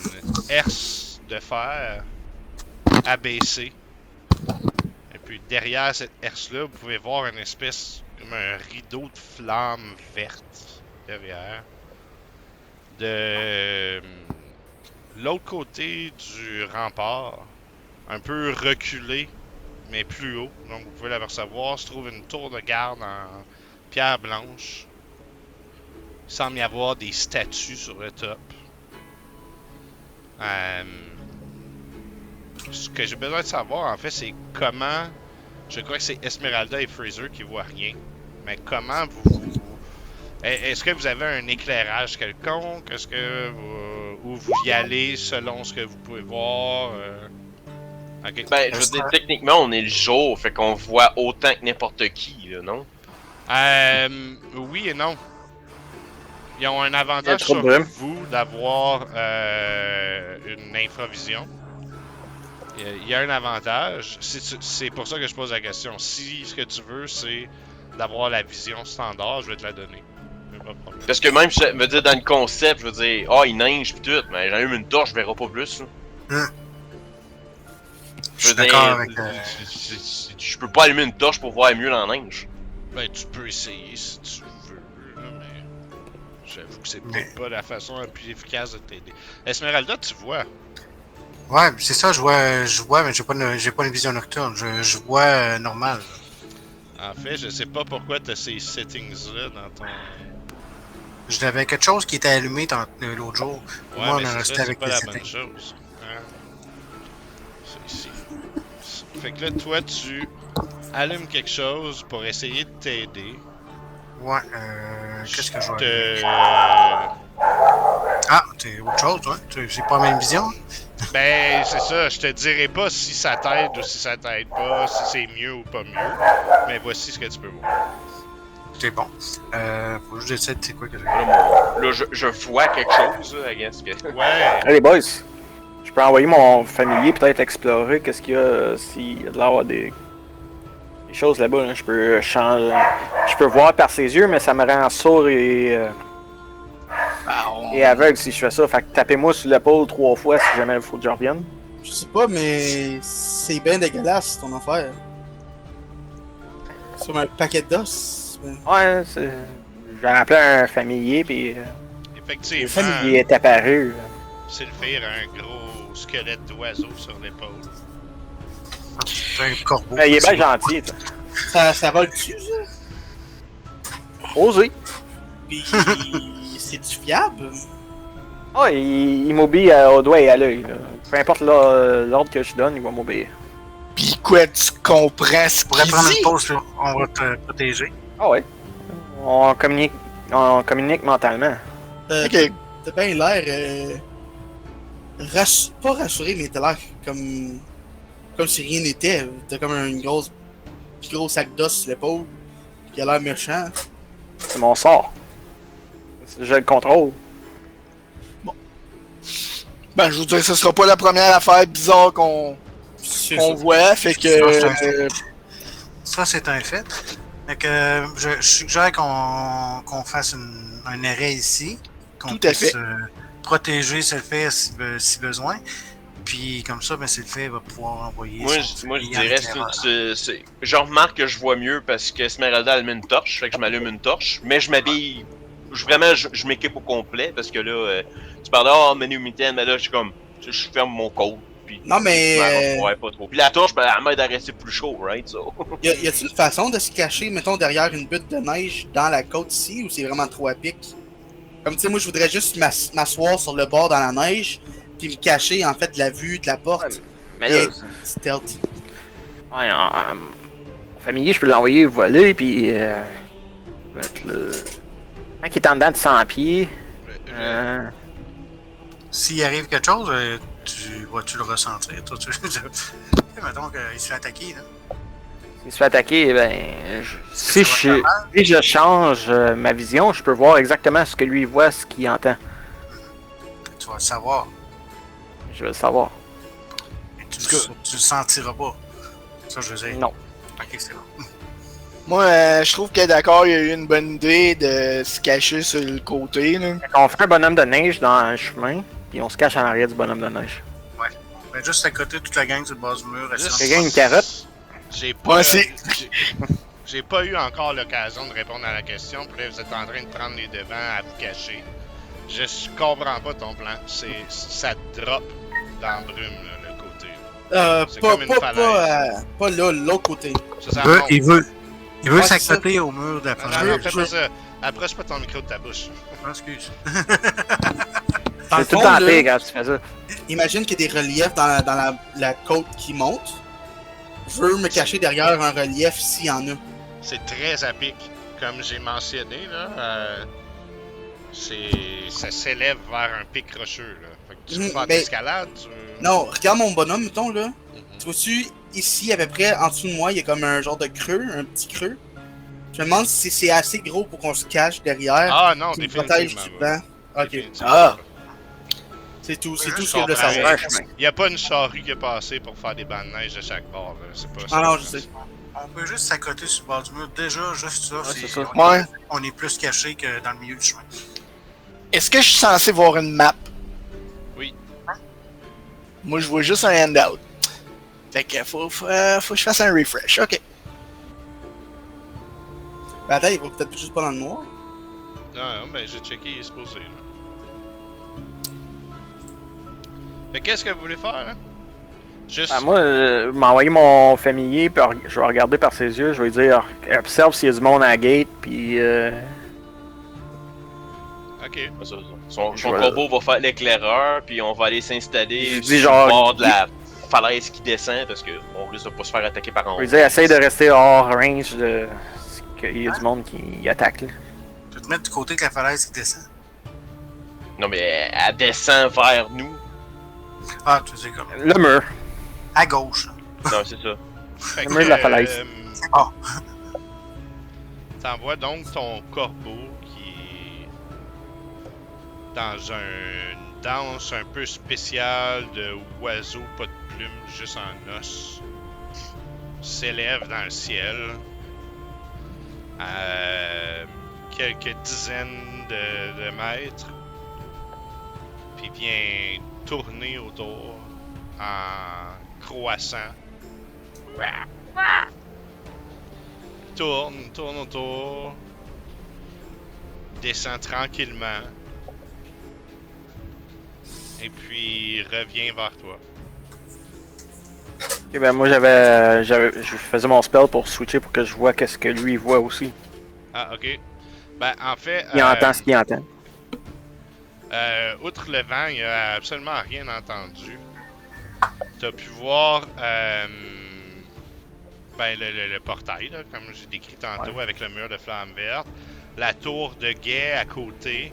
herse de fer abaissée. Et puis derrière cette herse-là, vous pouvez voir une espèce comme un rideau de flammes vertes derrière. De l'autre côté du rempart, un peu reculé, mais plus haut. Donc vous pouvez l'apercevoir. Se trouve une tour de garde en pierre blanche. Il semble y avoir des statues sur le top. Ce que j'ai besoin de savoir, en fait, c'est comment... Je crois que c'est Esmeralda et Fraser qui voient rien. Mais comment est-ce que vous avez un éclairage quelconque? Est-ce que ou vous y allez selon ce que vous pouvez voir? Ok. Ben, je veux dire, techniquement, on est le jour, fait qu'on voit autant que n'importe qui, là, non? Oui et non. Ils ont un Il y a avantage trop de sur brume. vous d'avoir une infravision. Il y a un avantage. C'est pour ça que je pose la question. Si ce que tu veux, c'est d'avoir la vision standard, je vais te la donner. Pas de problème. Parce que même, je me dis, dans le concept, je veux dire, il neige pis tout, mais j'allume une torche, je verrai pas plus, là. Je suis d'accord avec... Je peux pas allumer une torche pour voir mieux dans la neige. Ben, tu peux essayer si tu veux, là, mais j'avoue que c'est Mais- peut-être pas la façon la plus efficace de t'aider. Esmeralda, tu vois. Ouais, c'est ça, je vois, mais j'ai pas une vision nocturne. Je vois normal. En fait, je sais pas pourquoi t'as ces settings-là dans ton... J'avais quelque chose qui était allumé l'autre jour. Ouais, Moi, on mais est c'est resté ça, c'est avec pas les la settings. bonne chose. Hein? C'est ici. Fait que là, toi, tu allumes quelque chose pour essayer de t'aider. Ouais, qu'est-ce que je vois? Te... Ah, t'es autre chose, ouais. J'ai pas la même vision. Ben, c'est ça. Je te dirai pas si ça t'aide ou si ça t'aide pas, si c'est mieux ou pas mieux. Mais voici ce que tu peux voir. C'est bon. Faut juste décider c'est quoi que j'ai. Là, je vois quelque chose, là, I guess que... Ouais. Hey les boys, je peux envoyer mon familier peut-être explorer qu'est-ce qu'il y a, s'il y a de l'air des choses là-bas. Là. Je peux changer. Je peux voir par ses yeux, mais ça me rend sourd et aveugle si je fais ça. Fait que tapez-moi sur l'épaule 3 fois si jamais il faut que je revienne. Je sais pas, mais c'est bien dégueulasse ton affaire. C'est comme un paquet d'os. mais- Ouais, c'est. J'ai appelé un familier puis le Effectivement, familier est apparu. Sylphir a un gros squelette d'oiseau sur l'épaule. C'est un corbeau. Il est bien gentil, ça. Ça vole dessus, ça? Osé. Pis c'est-tu fiable? Ah, il m'obéit au doigt et à l'œil. Là. Peu importe l'ordre que je donne, il va m'obéir. Pis quoi, tu comprends ce On pourrait qu'il prendre dit? une pause, là. On va te protéger. Ah ouais. On communique mentalement. Ok. T'as bien l'air. Pas rassuré, mais t'as l'air comme si rien n'était. T'as comme un gros sac d'os sur l'épaule. Qui a l'air méchant. C'est mon sort. Je le contrôle. Ben, je vous dirais que ce sera pas la première affaire bizarre qu'on C'est qu'on ça. voit, fait que... Ça, c'est un fait. Fait que je suggère qu'on fasse un arrêt ici. Qu'on Tout à puisse fait. protéger Sylphir si besoin. Puis comme ça, ben, Sylphir va pouvoir envoyer Moi, son je client dirais, éclaireur. je remarque que je vois mieux parce que Esmeralda allume une torche, fait que je m'allume une torche, mais je m'habille, je m'équipe au complet parce que là, tu parlais, menu mitaine, mais là, je ferme mon code, puis Non, mais, je m'en pas trop. Puis la torche, ben, elle m'aide à rester plus chaud, right, so. Y a-t-il une façon de se cacher, mettons, derrière une butte de neige dans la côte ici, ou c'est vraiment trop à pic? Comme tu sais, moi je voudrais juste m'asseoir sur le bord dans la neige, puis me cacher en fait de la vue de la porte. Mais Et là, stealth. ouais, mon familier, je peux l'envoyer voler, puis. Mettre le. Quand il est en dedans de 100 pieds. S'il arrive quelque chose, tu vas-tu le ressentir? Toi, mettons qu'il se fait attaquer, là. S'il se fait attaquer, ben. Si ça va faire je change ma vision, je peux voir exactement ce que lui voit, ce qu'il entend. Tu vas le savoir. Je vais le savoir. Mais tu le sentiras pas. Ça, je veux dire. Non. Ok, c'est bon. Moi, je trouve que d'accord, il y a eu une bonne idée de se cacher sur le côté, là. On fait un bonhomme de neige dans un chemin, puis on se cache en arrière du bonhomme de neige. Ben, juste à côté, toute la gang sur le bas du mur. Juste- Quelqu'un a une carotte? J'ai pas, Ouais, c'est- j'ai pas eu encore l'occasion de répondre à la question, puis là, vous êtes en train de prendre les devants à vous cacher. Je comprends pas ton plan. Ça drop dans la brume, là, le côté. C'est Pas, comme une pas, falaise. pas là, l'autre côté. Ça Il veut, remonte. il veut Ouais, c'est s'accoter au mur de la Non, non, falaise. non, fais pas ça. Approche pas ton micro de ta bouche. Ah, excuse. Dans le C'est tout fond, le temps là, pire quand tu fais ça. imagine qu'il y a des reliefs dans la côte qui monte. Je veux me cacher derrière un relief s'il y en a. C'est très à pic. Comme j'ai mentionné, là, ça s'élève vers un pic rocheux. Là. Fait que tu veux faire de Mais- l'escalade? Non, regarde mon bonhomme, mettons, là. Mhm. Tu vois-tu, ici, à peu près, en dessous de moi, il y a comme un genre de creux, un petit creux. Je me demande si c'est assez gros pour qu'on se cache derrière, Ah non, qui me protège définitivement. du vent. Ok, Définitivement. Ah. c'est tout ce Je que je voulais comprends. savoir. Un chemin. Il y a pas une charrue qui est passée pour faire des bancs de neige de chaque bord. Là. C'est pas ça. Ah non, je sais. On peut juste s'accoter sur le bord du mur. Déjà, juste ça, c'est ça. Ouais. On est plus caché que dans le milieu du chemin. Est-ce que je suis censé voir une map? Oui. Moi, je vois juste un handout. Fait que faut que je fasse un refresh. Ok. Ben attends, il va peut-être juste pas dans le noir. Non, ben j'ai checké, il est supposé. Là. Fait qu'est-ce que vous voulez faire? Hein? Juste. Ah, moi, m'envoyer mon familier, puis je vais regarder par ses yeux, je vais lui dire observe s'il y a du monde à la gate, puis Ok. Son Je vais- corbeau va faire l'éclaireur, puis on va aller s'installer Je sur dis le genre- bord de la falaise qui descend, parce qu'on risque de pas se faire attaquer par en je haut. vais lui dire essaye de rester hors range de qu'il y a du monde qui attaque. Là. Tu peux te mettre du côté de la falaise qui descend. Non, mais elle descend vers nous. Ah, tu sais comme. Le mur. À gauche. Non, c'est ça. Fait Le mur de la falaise. Ah. T'envoies donc ton corbeau qui est dans une danse un peu spéciale de oiseau pas de plumes, juste en os, s'élève dans le ciel à quelques dizaines de mètres, puis vient tourner autour en croissant. Tourne autour, descend tranquillement, et puis revient vers toi. Ok, ben moi je faisais mon spell pour switcher pour que je vois qu'est-ce que lui voit aussi. Ah, ok. Ben, en fait, Il entend ce qu'il entend. outre le vent, il a absolument rien entendu. T'as pu voir ben, le portail, là, comme j'ai décrit tantôt, avec le mur de flamme verte. La tour de guet à côté,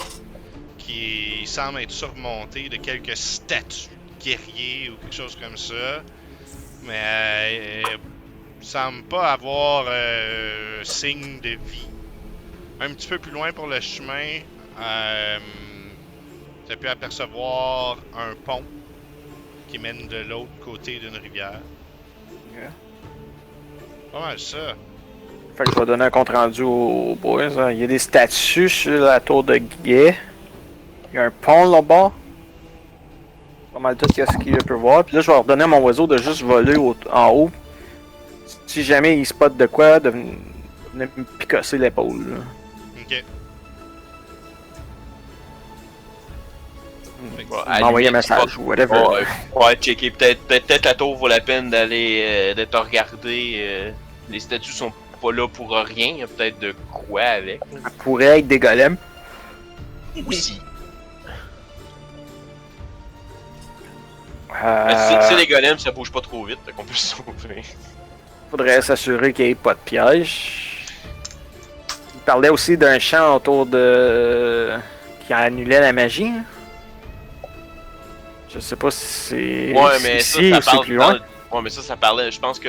qui semble être surmontée de quelques statues de guerriers ou quelque chose comme ça. Mais semble pas avoir signe de vie. Un petit peu plus loin pour le chemin, tu as pu apercevoir un pont qui mène de l'autre côté d'une rivière. Pas mal ça. Fait que je vais donner un compte rendu aux boys. Hein. Il y a des statues sur la tour de guet. Il y a un pont là-bas. Pas mal tout ce qu'il peut voir. Puis là, je vais ordonner à mon oiseau de juste voler en haut. Si jamais il spot de quoi, de venir me picosser l'épaule. là. Ok. M'envoyer un message ou whatever. Ouais, checker. Peut-être la tour vaut la peine d'aller de te regarder. Les statues sont pas là pour rien. Il y a peut-être de quoi avec. Ça pourrait être des golems. Aussi. Euh, Si les golems, ça bouge pas trop vite, fait qu'on peut se sauver. Faudrait s'assurer qu'il n'y ait pas de piège. Il parlait aussi d'un champ autour de. Qui annulait la magie. Hein. Je sais pas si c'est. Ouais, mais ça, ici ça ou c'est parle plus loin. Ouais, mais ça parlait. Je pense que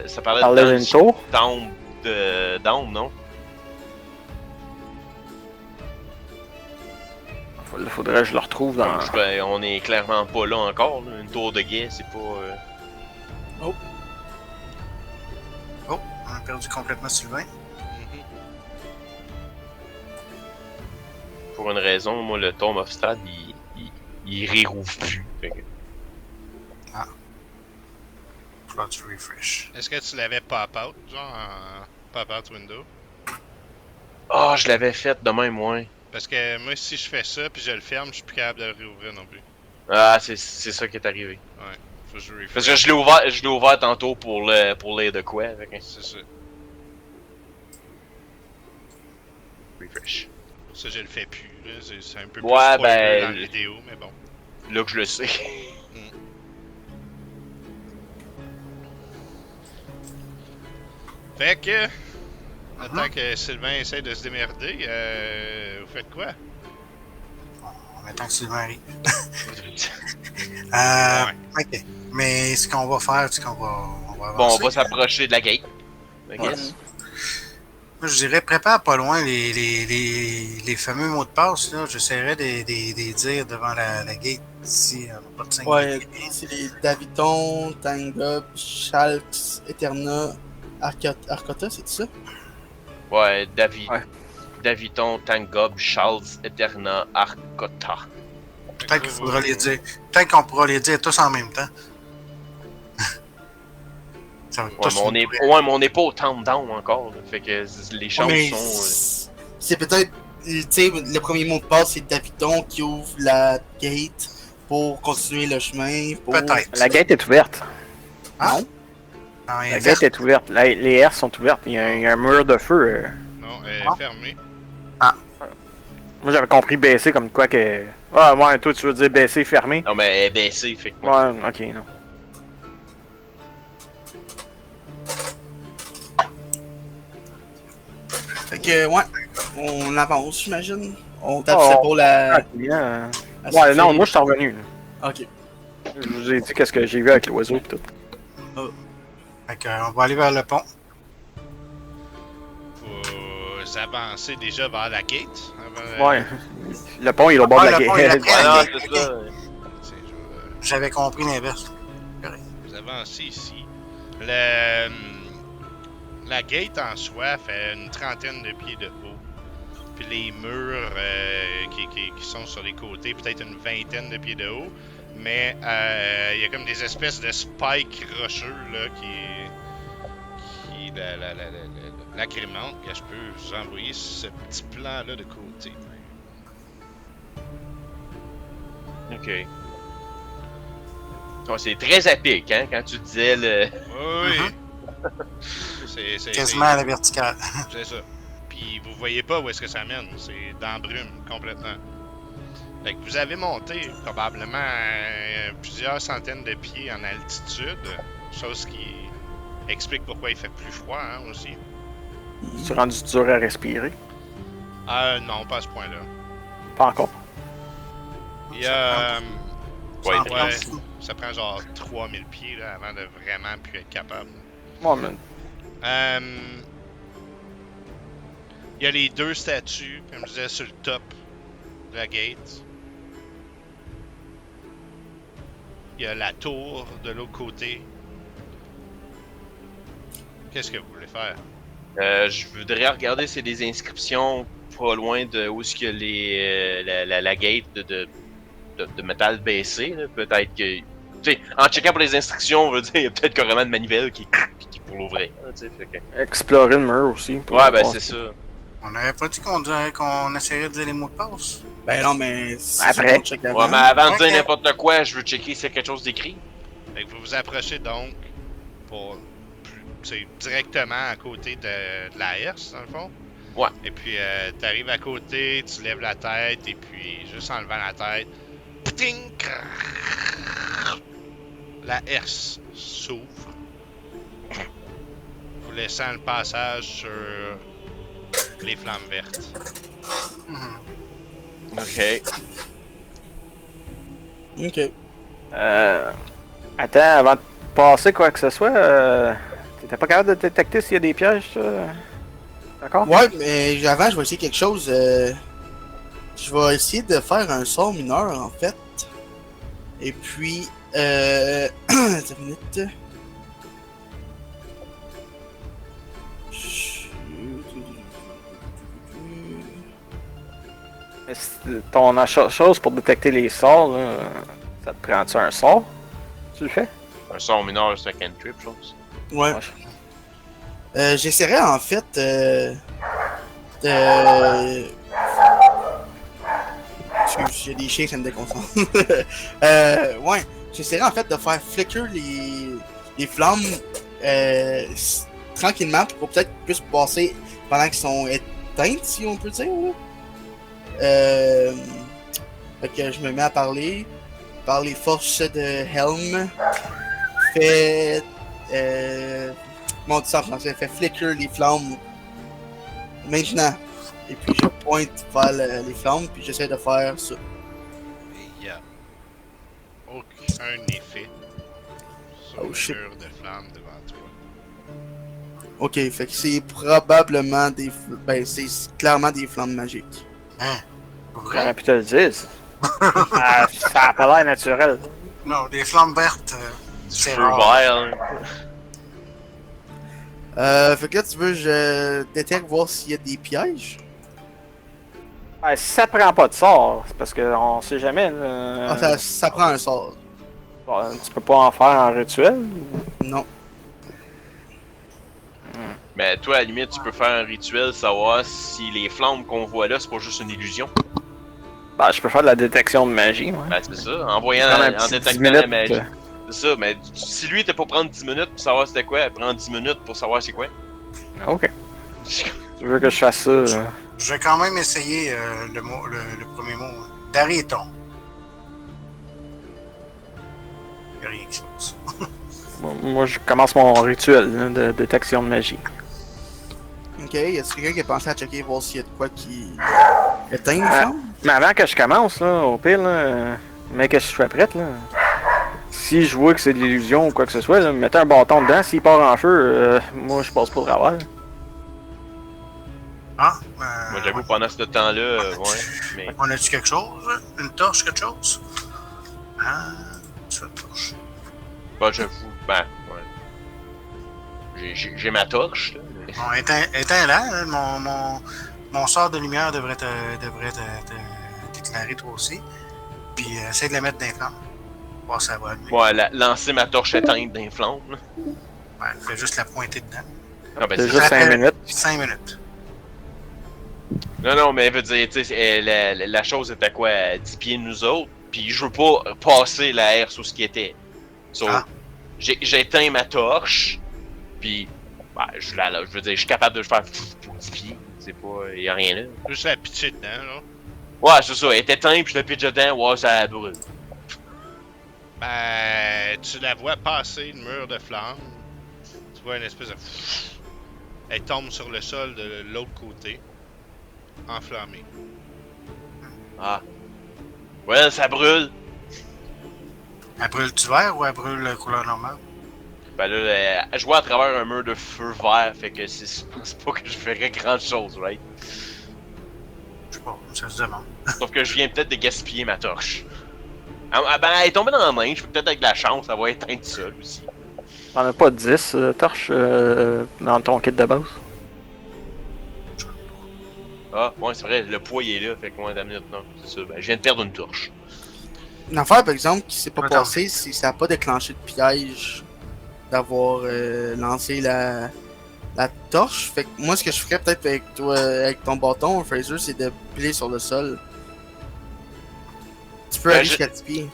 ça parlait Il parlait dans d'une tour. temple d'âme, non? Faudrait que je le retrouve dans. Ben, on est clairement pas là encore. Là. Une tour de guet, c'est pas. Oh, on a perdu complètement Sylvain. Mhm. Pour une raison, moi, le Tome of Strad, il rérouvre plus. Fait que- Faut que tu refresh. Est-ce que tu l'avais pop-out, genre en pop-out window? Ah, je l'avais fait de même, ouais. Parce que moi, si je fais ça puis je le ferme, je suis plus capable de le réouvrir non plus. Ah, c'est ça qui est arrivé. Faut que je refresh. Parce que je l'ai ouvert tantôt pour l'air de quoi. Fait que... C'est ça. Refresh. Ça, je le fais plus. Là. C'est un peu plus Ouais, spoiler ben, dans la vidéo, mais bon. Là que je le sais. Fait que, attends que Sylvain essaie de se démerder, vous faites quoi? On attend que Sylvain arrive. Ouais. Ok. Mais ce qu'on va faire, c'est qu'on va Bon, avancer. on va s'approcher de la gate. I guess. Moi, je dirais, prépare pas loin les fameux mots de passe. Là. J'essaierai de les dire devant la gate si on n'a pas de 5 Ouais, c'est les Daviton, Tangob, Shalks, Eterna, Arcota, c'est ça? Ouais, Ouais. Daviton, Tangob, Charles, Eterna, Arcota. Peut-être qu'il faudra les dire. Peut-être qu'on pourra les dire tous en même temps. Ça va Ouais, tous mais on est pas au countdown encore. Là. Fait que les chances Mais sont. c'est peut-être, tu sais, le premier mot de passe, c'est Daviton qui ouvre la gate pour continuer le chemin. Peut-être. La gate est ouverte. Non? Non, La gate est ouverte. Les airs sont ouvertes. Il y a un mur de feu. Non, elle est Ah. fermée. Moi, j'avais compris baisser comme quoi que. Ah, ouais, toi, tu veux dire baisser, fermer? Non, mais elle est baissée. Fait que. Ouais, ok, non. Fait que, ouais, on avance, j'imagine. On tape Oh. ça pour la. Ah, bien. la Ouais, non, sécurité. moi, je suis revenu. Là. Ok. Je vous ai dit qu'est-ce que j'ai vu avec l'oiseau et tout. Fait que, on va aller vers le pont. Vous avancez déjà vers la gate. Avant, Ouais. Le pont, il est au bord de la le pont, il est gate. après. Ouais, non, ok, c'est ok. ça. J'avais compris l'inverse. Vous avancez ici. La gate en soi fait une trentaine de pieds de haut. Puis les murs qui sont sur les côtés, peut-être une vingtaine de pieds de haut. Mais il y a comme des espèces de spikes rocheux là, qui l'agrémentent. Je peux vous envoyer ce petit plan-là de côté. Ok. Oh, c'est très épique, hein, quand tu disais le. Oui! C'est Quasiment à la verticale. c'est ça. Puis vous voyez pas où est-ce que ça mène. C'est dans la brume, complètement. Fait que vous avez monté probablement plusieurs centaines de pieds en altitude. Chose qui explique pourquoi il fait plus froid, hein, aussi. Tu es rendu dur à respirer? Non, pas à ce point-là. Pas encore. Il y a... Ouais, ouais, ça prend genre 3000 pieds là, avant de vraiment plus être capable. Ouais, mais Il y a les deux statues, comme je disais, sur le top de la gate. Il y a la tour de l'autre côté. Qu'est-ce que vous voulez faire? Je voudrais regarder s'il y a des inscriptions pas loin de où est-ce qu'il y a la gate de métal baissé. Là. Peut-être que. Tu sais, en checkant pour les instructions, on veut dire, il y a peut-être carrément de manivelle qui pour l'ouvrir. Là, tu sais, fait que... explorer le mur aussi. pour Ouais, ben voir. c'est ça. On n'avait pas dit qu'on essaierait de dire les mots de passe. Ben non, mais. si Après. on check Ouais, avant. mais avant de Ok. dire n'importe quoi, je veux checker s'il y a quelque chose d'écrit. Fait que vous vous approchez donc pour directement à côté de la herse, dans le fond. Ouais. Et puis t'arrives à côté, tu lèves la tête, et puis juste en levant la tête, pting, la herse s'ouvre, vous laissant le passage sur les flammes vertes. Mhm. Ok. Ok. Attends, avant de passer quoi que ce soit, t'étais pas capable de détecter s'il y a des pièges, ça? D'accord? Ouais, mais avant, je vais essayer quelque chose. Je vais essayer de faire un sort mineur, en fait. Et puis, attends une minute. Mais ton chose pour détecter les sorts, là, ça te prend-tu un sort? Tu le fais? Un son mineur, c'est un cantrip, je pense. Ouais. Ouais. J'essaierai en fait de. Excuse, j'ai des chiens qui me déconcentrent. Ouais, j'essaierai en fait de faire flicker les flammes tranquillement pour peut-être plus passer pendant qu'ils sont éteintes, si on peut dire. Fait que je me mets à parler par les forces de Helm. Fait mon Dieu, en français, fait flicker les flammes maintenant. Et puis je pointe vers les flammes, puis j'essaie de faire ça. Il n'y a aucun effet sur Oh, le shit. mur de flamme devant toi. Ok, fait que c'est probablement des. Ben, c'est clairement des flammes magiques. Hein? J'aurais Vrai? pu te le dire. Ça a pas l'air naturel. Non, des flammes vertes, c'est Feu rare. vert, hein. Fait que là, tu veux, je détecte voir s'il y a des pièges. Si ça prend pas de sort, c'est parce qu'on sait jamais. Là, Ah, ça prend un sort. tu peux pas en faire en rituel. Non. Mais toi, à la limite, tu peux faire un rituel, savoir si les flammes qu'on voit là, c'est pas juste une illusion. Ben, je peux faire de la détection de magie. Ouais. Ben, c'est ça, en voyant, Prendre un en petit 10 détectant la minutes, magie. C'est ça, mais si lui était pour prendre 10 minutes pour savoir c'était quoi, prend 10 minutes pour savoir c'est quoi. Ok. Tu veux que je fasse ça? Là? Je vais quand même essayer le premier mot. D'arrêtons. Il n'y a rien qui se passe. Moi, je commence mon rituel là, de détection de magie. Ok, y a-t-il quelqu'un qui a pensé à checker voir s'il y a de quoi qui éteint les flammes? Mais avant que je commence, là, au pire, là, mais que je sois prête, là. Si je vois que c'est de l'illusion ou quoi que ce soit, là, mettez un bâton dedans, s'il part en feu, moi je passe pas au travers. Ah, Moi, j'avoue, pendant ce temps-là, ouais, mais... On a-tu quelque chose? Une torche, quelque chose? Ah, c'est une torche. Bah, j'avoue, ben, ouais. J'ai ma torche, là. mais- Bon, éteins-la. Hein, mon sort de lumière devrait t'éclairer toi aussi. Puis essaie de la mettre dans les flammes. Voir si ça va allumer. Ouais, lancer ma torche éteinte d'un flamme, là. Ouais, fais juste la pointer dedans. Ah, ben, C'est c'est juste ça. 5 minutes. 5 minutes. Non, mais elle veut dire, tu sais, la chose était quoi, à 10 pieds de nous autres, puis je veux pas passer la air sur ce qui était. So, Ah. j'éteins ma torche, puis, ben, je veux dire, je suis capable de le faire pour 10 pieds, c'est pas, y a rien là. Juste la pitcher dedans, là. Ouais, c'est ça, elle est éteinte, puis je le pitch dedans, ouais, ça brûle. Ben, tu la vois passer le mur de flamme. Tu vois une espèce de. Elle tombe sur le sol de l'autre côté. Enflammée. Ah. Ouais, ça brûle. Elle brûle-tu vert ou elle brûle couleur normale? Ben là, je vois à travers un mur de feu vert, fait que c'est pas que je ferais grand chose, right? Je sais pas, ça se demande. Sauf que je viens peut-être de gaspiller ma torche. Ben, elle est tombée dans la main, je peux peut-être avec de la chance, elle va éteindre seule aussi. T'en as pas 10 torches dans ton kit de base? Ah, ouais, c'est vrai, le poids il est là, fait que moi, dans la minute, non, c'est ça. Ben, je viens de perdre une torche. Une affaire, par exemple, qui s'est pas Attends. passée, c'est que ça n'a pas déclenché de piège d'avoir lancé la torche. Fait que moi, ce que je ferais peut-être avec toi, avec ton bâton, Fraser, c'est de piler sur le sol. Tu peux Ben, aller je- jusqu'à 10 pieds.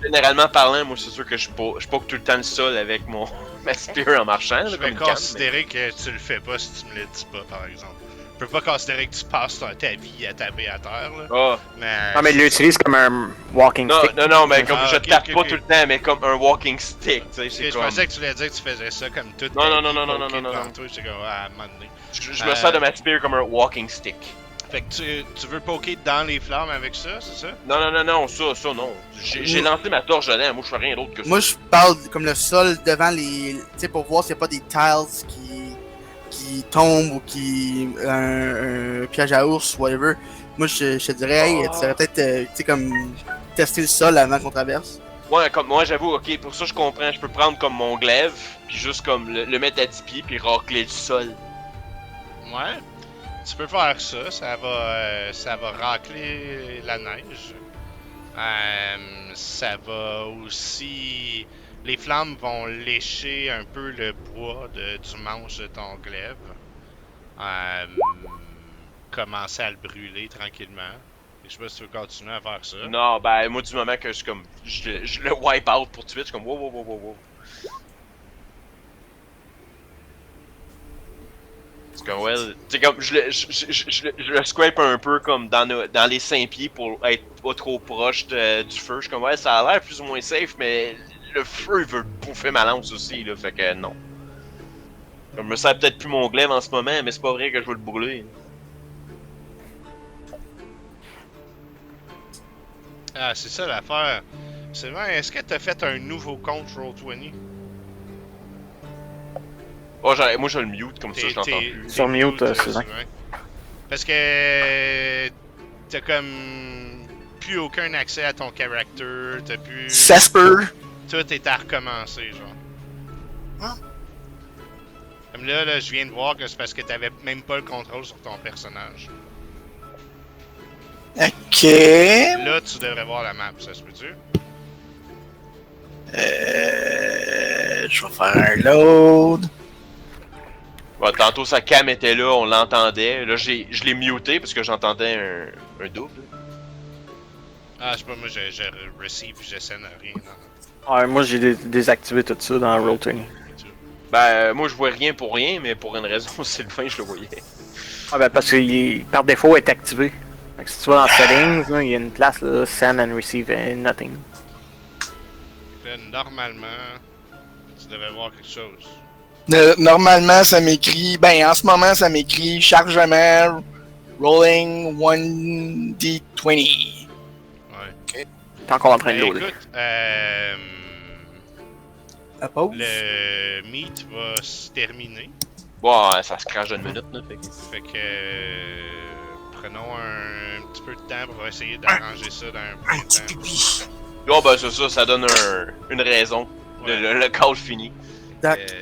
Généralement parlant, moi, c'est sûr que je suis pas tout le temps le sol avec mon ma spear en marchant, là, Je comme vais une canne, mais- considérer que tu le fais pas si tu me le dis pas, par exemple. Je peux pas considérer que tu passes ta vie à taper à terre, là. Ah, Mais. Non, mais il l'utilise comme un walking non, stick. non, mais comme Ah, je ok, tape ok, pas ok. tout le temps, mais comme un walking stick, tu sais, Ok, c'est je comme... pensais que tu voulais dire que tu faisais ça comme tout. Non, non, non, non, non, non, non, non. J'étais comme, ah, à un moment donné. Je me sers de ma spear comme un walking stick. Fait que tu veux poker dans les flammes avec ça, c'est ça? Non, ça, non. J'ai lancé ma torche dedans, moi, je fais rien d'autre que ça. Moi, je parle comme le sol devant les. Tu sais, pour voir s'il n'y a pas des tiles qui tombent ou qui. Un piège à ours, whatever. Moi, je te dirais, hey, tu devrais peut-être, tu sais, comme. Tester le sol avant qu'on traverse. Ouais, comme moi, j'avoue, ok, pour ça, je comprends. Je peux prendre comme mon glaive, puis juste comme le mettre à 10 pieds, puis racler le sol. Ouais. Tu peux faire ça, ça va racler la neige. Ça va aussi... Les flammes vont lécher un peu le bois du manche de ton glaive. Commencer à le brûler tranquillement. Des je sais pas si tu veux continuer à faire ça. Non, ben, moi, du moment que je suis comme. Je le wipe out pour tout de suite, je suis comme wow. C'est comme, ouais. C'est comme, je le scrape un peu comme dans les 5 pieds pour être pas trop proche du feu. Je suis comme, ouais, ça a l'air plus ou moins safe, mais le feu, il veut bouffer ma lance aussi, là, fait que non. Je me sers peut-être plus mon glaive en ce moment, mais c'est pas vrai que je veux le brûler. Ah, c'est ça l'affaire. C'est vrai, est-ce que t'as fait un nouveau compte Roll20? Oh, moi je le mute, comme ça je l'entends plus. Sur mute, c'est ça. vrai. Parce que t'as comme plus aucun accès à ton character, t'as plus... Ça se peut. Tout est à recommencer, genre. Hein? Comme là, je viens de voir que c'est parce que t'avais même pas le contrôle sur ton personnage. Ok. Là, tu devrais voir la map, ça se peut-tu? Je vais faire un load. Ouais, tantôt sa cam était là, on l'entendait. Là, je l'ai muté parce que j'entendais un double. Ah, je sais pas, moi, je receive, je scène rien. Ouais, moi j'ai désactivé tout ça dans Roll20. Ben, moi je vois rien, mais pour une raison, Sylvain, je le voyais. Ah ben parce que par défaut il est activé. Fait que si tu vas dans Settings, là, il y a une place là, Send and Receive Nothing. Là, normalement, tu devais voir quelque chose. Normalement, ça m'écrit. Ben, en ce moment, ça m'écrit chargement rolling 1d20. Ouais. T'es encore en train de Ben, loader. écoute, La pause. le meet va se terminer. Bon, ça se crache d'une minute, là. Fait que prenons un petit peu de temps pour essayer d'arranger ça dans un Un peu de petit temps. pipi. Bon, ben c'est ça, ça donne une raison. Ouais. Le call fini. Exact.